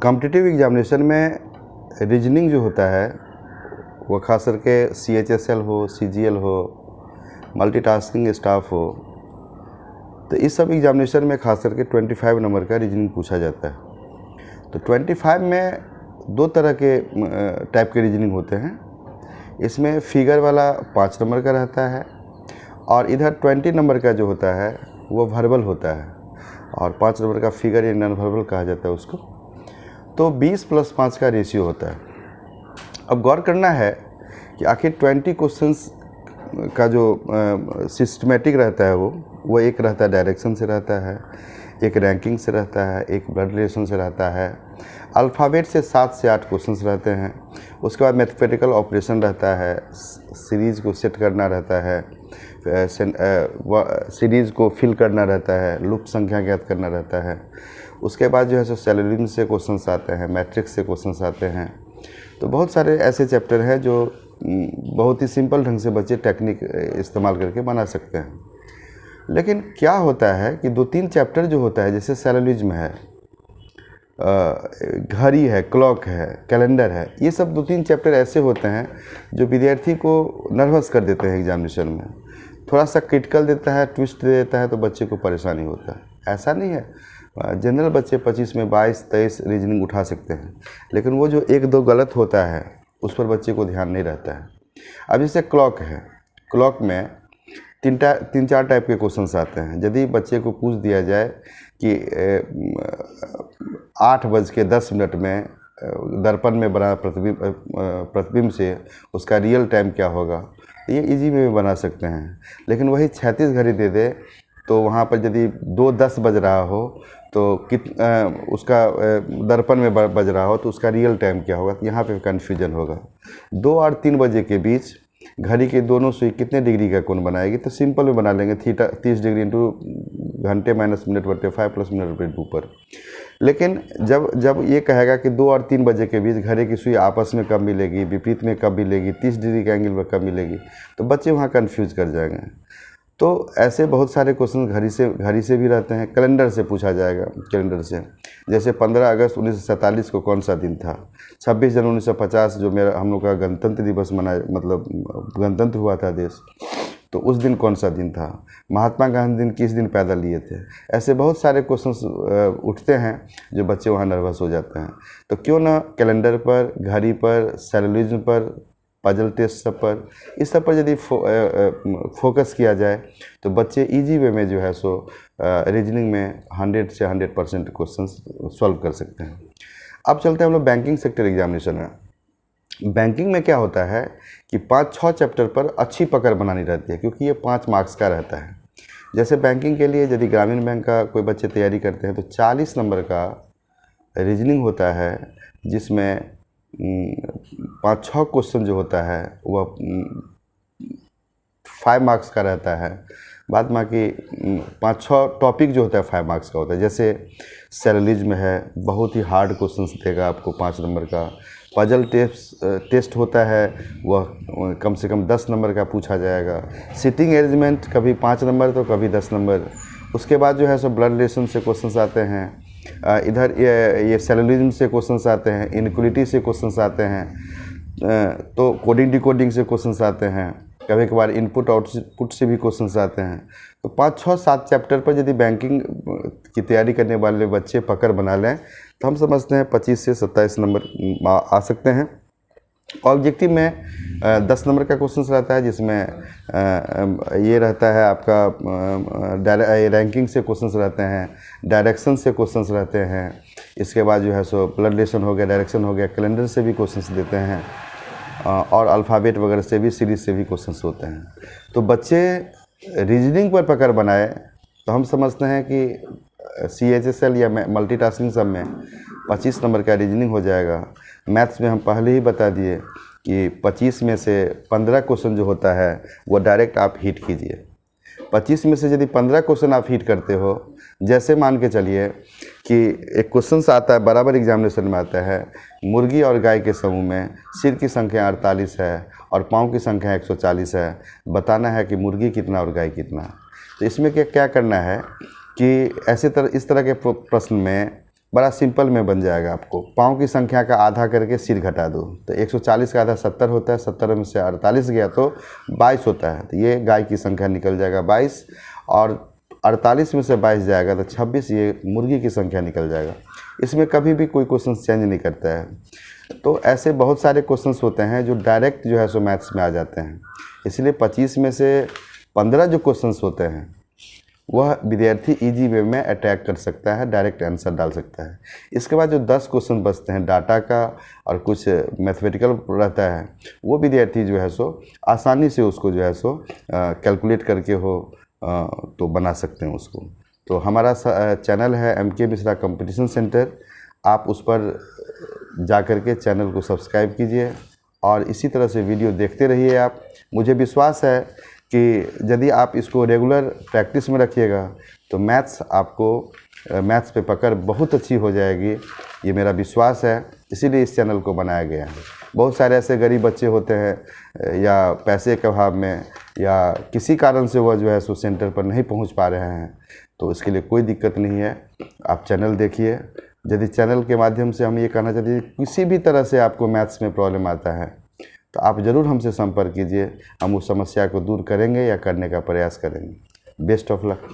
Competitive examination में reasoning जो होता है वो खास करके CHSL हो, CGL हो, मल्टीटास्किंग स्टाफ हो, तो इस सब एग्जामिनेशन में खास करके 25 नंबर का रीजनिंग पूछा जाता है। तो 25 में दो तरह के टाइप के रीजनिंग होते हैं। इसमें फिगर वाला 5 नंबर का रहता है और इधर 20 नंबर का जो होता है वो वर्बल होता है और 5 नंबर का फिगर या नॉन वर्बल कहा जाता है उसको। तो 20 + 5 का रेशियो होता है। अब गौर करना है कि आखिर 20 क्वेश्चंस का जो सिस्टमेटिक रहता है वो एक रहता है डायरेक्शन से रहता है, एक रैंकिंग से रहता है, एक ब्लड रिलेशन से रहता है, अल्फ़ाबेट से 7 से 8 क्वेश्चंस रहते हैं। उसके बाद मैथमेटिकल ऑपरेशन रहता है, सीरीज़ को सेट करना रहता है, सीरीज़ को फिल करना रहता है, लूप संख्या ज्ञात करना रहता है। उसके बाद जो है सो सेलरिन से क्वेश्चंस आते हैं, मैट्रिक्स से क्वेश्चंस आते हैं। तो बहुत सारे ऐसे चैप्टर हैं जो बहुत ही सिंपल ढंग से बच्चे टेक्निक इस्तेमाल करके बना सकते हैं। लेकिन क्या होता है कि 2-3 चैप्टर जो होता है, जैसे सेलरिज्म है, घड़ी है, क्लॉक है, कैलेंडर है, ये सब 2-3 चैप्टर ऐसे होते हैं जो विद्यार्थी को नर्वस कर देते हैं एग्जामिनेशन में। थोड़ा सा क्रिटिकल देता है, ट्विस्ट दे देता है, तो बच्चे को परेशानी होता है। ऐसा नहीं है, जनरल बच्चे 25 में 22-23 रीजनिंग उठा सकते हैं, लेकिन वो जो 1-2 गलत होता है उस पर बच्चे को ध्यान नहीं रहता है। अब जैसे क्लॉक है, क्लॉक में 3-4 टाइप के क्वेश्चंस आते हैं। यदि बच्चे को पूछ दिया जाए कि 8:10 में दर्पण में बना प्रतिबिंब से उसका रियल टाइम क्या होगा, ये इजी में भी बना सकते हैं। लेकिन वही 36 घड़ी दे दे तो वहाँ पर यदि 2:10 बज रहा हो तो उसका दर्पण में बज रहा हो तो उसका रियल टाइम क्या होगा, तो यहाँ पे कन्फ्यूजन होगा। 2 और 3 बजे के बीच घड़ी के दोनों सुई कितने डिग्री का कोण बनाएगी, तो सिंपल में बना लेंगे, थीटा 30 डिग्री इंटू घंटे माइनस मिनट बटे 5 + मिनट बटे 2 पर। लेकिन जब ये कहेगा कि 2 और 3 बजे के बीच घड़ी की सुई आपस में कब मिलेगी, विपरीत में कब मिलेगी, 30 डिग्री के एंगल में कब मिलेगी, तो बच्चे वहाँ कन्फ्यूज कर जाएंगे। तो ऐसे बहुत सारे क्वेश्चन घड़ी से भी रहते हैं। कैलेंडर से पूछा जाएगा, कैलेंडर से जैसे 15 अगस्त 1947 को कौन सा दिन था, 26 जनवरी 1950 जो हम लोग का गणतंत्र दिवस मतलब गणतंत्र हुआ था देश, तो उस दिन कौन सा दिन था, महात्मा गांधी दिन किस दिन पैदल लिए थे। ऐसे बहुत सारे क्वेश्चंस उठते हैं जो बच्चे वहाँ नर्वस हो जाते हैं। तो क्यों ना कैलेंडर पर, घड़ी पर, सेलरिज्म पर, पजल टेस्ट सब पर, इस सब पर यदि फोकस किया जाए तो बच्चे इजी वे में जो है सो रीजनिंग में 100 से 100% क्वेश्चन सॉल्व कर सकते हैं। अब चलते हैं हम लोग बैंकिंग सेक्टर एग्जामिनेशन में। बैंकिंग में क्या होता है कि 5-6 चैप्टर पर अच्छी पकड़ बनानी रहती है, क्योंकि ये 5 मार्क्स का रहता है। जैसे बैंकिंग के लिए यदि ग्रामीण बैंक का कोई बच्चे तैयारी करते हैं तो 40 नंबर का रीजनिंग होता है, जिसमें 5-6 क्वेश्चन जो होता है वह 5 मार्क्स का रहता है। बाद बाकी 5-6 टॉपिक जो होता है 5 मार्क्स का होता है। जैसे सेलरिज्म है, बहुत ही हार्ड क्वेश्चंस देगा आपको 5 नंबर का। पजल टेस्ट होता है, वह कम से कम 10 नंबर का पूछा जाएगा। सिटिंग अरेंजमेंट कभी 5 नंबर तो कभी 10 नंबर। उसके बाद जो है सो ब्लड रिलेशन से क्वेश्चंस आते हैं, इधर ये सेलरिज्म से क्वेश्चंस आते हैं, इनक्वलिटी से क्वेश्चंस आते हैं, तो कोडिंग डिकोडिंग से क्वेश्चंस आते हैं, कभी कभार इनपुट आउटपुट से भी क्वेश्चंस आते हैं। तो 5-6-7 चैप्टर पर यदि बैंकिंग की तैयारी करने वाले बच्चे पकड़ बना लें तो हम समझते हैं 25 से 27 नंबर आ सकते हैं। ऑब्जेक्टिव में 10 नंबर का क्वेश्चन रहता है, जिसमें ये रहता है आपका रैंकिंग से क्वेश्चंस रहते हैं, डायरेक्शन से क्वेश्चंस रहते हैं। इसके बाद जो है सो ब्लड रिलेशन हो गया, डायरेक्शन हो गया, कैलेंडर से भी क्वेश्चंस देते हैं और अल्फ़ाबेट वगैरह से भी, सीरीज से भी क्वेश्चंस होते हैं। तो बच्चे रीजनिंग पर पकड़ बनाए तो हम समझते हैं कि CHSL या मल्टीटास्किंग सब में 25 नंबर का रीजनिंग हो जाएगा। मैथ्स में हम पहले ही बता दिए कि 25 में से 15 क्वेश्चन जो होता है वो डायरेक्ट आप हिट कीजिए। 25 में से यदि 15 क्वेश्चन आप हिट करते हो, जैसे मान के चलिए कि एक क्वेश्चन आता है, बराबर एग्जामिनेशन में आता है, मुर्गी और गाय के समूह में सिर की संख्या 48 है और पाँव की संख्या 140 है, बताना है कि मुर्गी कितना और गाय कितना। तो इसमें क्या करना है कि इस तरह के प्रश्न में बड़ा सिंपल में बन जाएगा। आपको पाँव की संख्या का आधा करके सिर घटा दो, तो 140 का आधा 70 होता है, 70 में से 48 गया तो 22 होता है। तो ये गाय की संख्या निकल जाएगा 22, और 48 में से 22 जाएगा तो 26, ये मुर्गी की संख्या निकल जाएगा। इसमें कभी भी कोई क्वेश्चन चेंज नहीं करता है। तो ऐसे बहुत सारे क्वेश्चंस होते हैं जो डायरेक्ट जो है सो मैथ्स में आ जाते हैं। इसलिए 25 में से 15 जो क्वेश्चंस होते हैं वह विद्यार्थी इजी वे में अटैक कर सकता है, डायरेक्ट आंसर डाल सकता है। इसके बाद जो 10 क्वेश्चन बचते हैं डाटा का और कुछ मैथमेटिकल रहता है, वो विद्यार्थी जो है सो आसानी से उसको जो है सो कैलकुलेट करके तो बना सकते हैं उसको। तो हमारा चैनल है MK मिश्रा कंपटीशन सेंटर, आप उस पर जा कर के चैनल को सब्सक्राइब कीजिए और इसी तरह से वीडियो देखते रहिए आप। मुझे विश्वास है कि यदि आप इसको रेगुलर प्रैक्टिस में रखिएगा तो मैथ्स पे पकड़ बहुत अच्छी हो जाएगी, ये मेरा विश्वास है। इसीलिए इस चैनल को बनाया गया है। बहुत सारे ऐसे गरीब बच्चे होते हैं या पैसे के अभाव में या किसी कारण से वह जो है सो सेंटर पर नहीं पहुंच पा रहे हैं, तो इसके लिए कोई दिक्कत नहीं है। आप चैनल देखिए। यदि चैनल के माध्यम से हम ये कहना चाहते हैं किसी भी तरह से आपको मैथ्स में प्रॉब्लम आता है तो आप ज़रूर हमसे संपर्क कीजिए, हम उस समस्या को दूर करेंगे या करने का प्रयास करेंगे। Best of luck.